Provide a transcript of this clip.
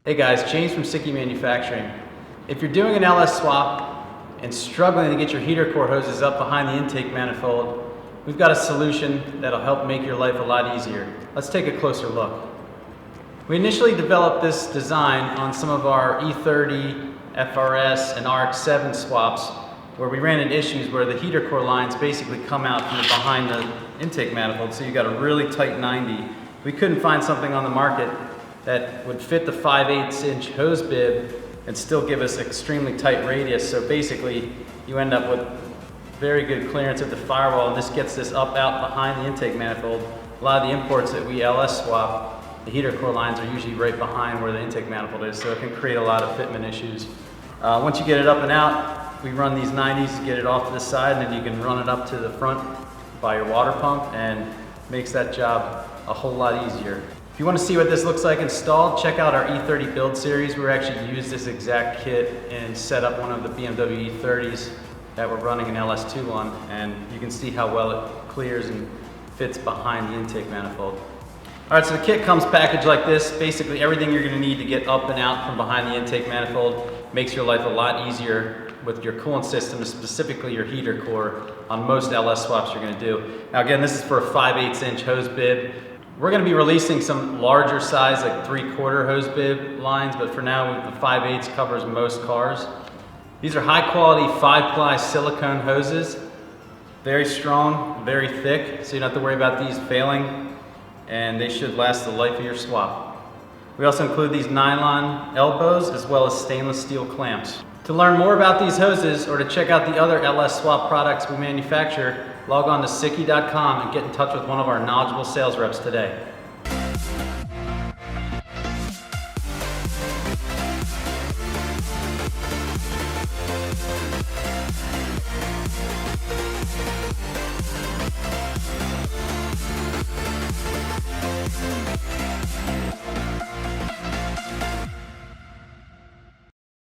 Hey guys, James from Sikky Manufacturing. If you're doing an LS swap and struggling to get your heater core hoses up behind the intake manifold, we've got a solution that'll help make your life a lot easier. Let's take a closer look. We initially developed this design on some of our E30, FRS, and RX7 swaps where we ran into issues where the heater core lines basically come out from behind the intake manifold, so you got a really tight 90. We couldn't find something on the market that would fit the 5/8 inch hose bib and still give us extremely tight radius. So basically you end up with very good clearance at the firewall, and this gets this up out behind the intake manifold. A lot of the imports that we LS swap, the heater core lines are usually right behind where the intake manifold is, so it can create a lot of fitment issues. Once you get it up and out, we run these 90s to get it off to the side, and then you can run it up to the front by your water pump, and makes that job a whole lot easier. If you want to see what this looks like installed, check out our E30 build series. We actually used this exact kit and set up one of the BMW E30s that we're running an LS2 on, and you can see how well it clears and fits behind the intake manifold. All right, so the kit comes packaged like this. Basically everything you're going to need to get up and out from behind the intake manifold makes your life a lot easier with your coolant system, specifically your heater core, on most LS swaps you're going to do. Now again, this is for a 5/8 inch hose bib. We're going to be releasing some larger size, like 3/4 hose bib lines, but for now the 5/8 covers most cars. These are high quality 5-ply silicone hoses, very strong, very thick, so you don't have to worry about these failing, and they should last the life of your swap. We also include these nylon elbows as well as stainless steel clamps. To learn more about these hoses or to check out the other LS swap products we manufacture, log on to Sikky.com and get in touch with one of our knowledgeable sales reps today.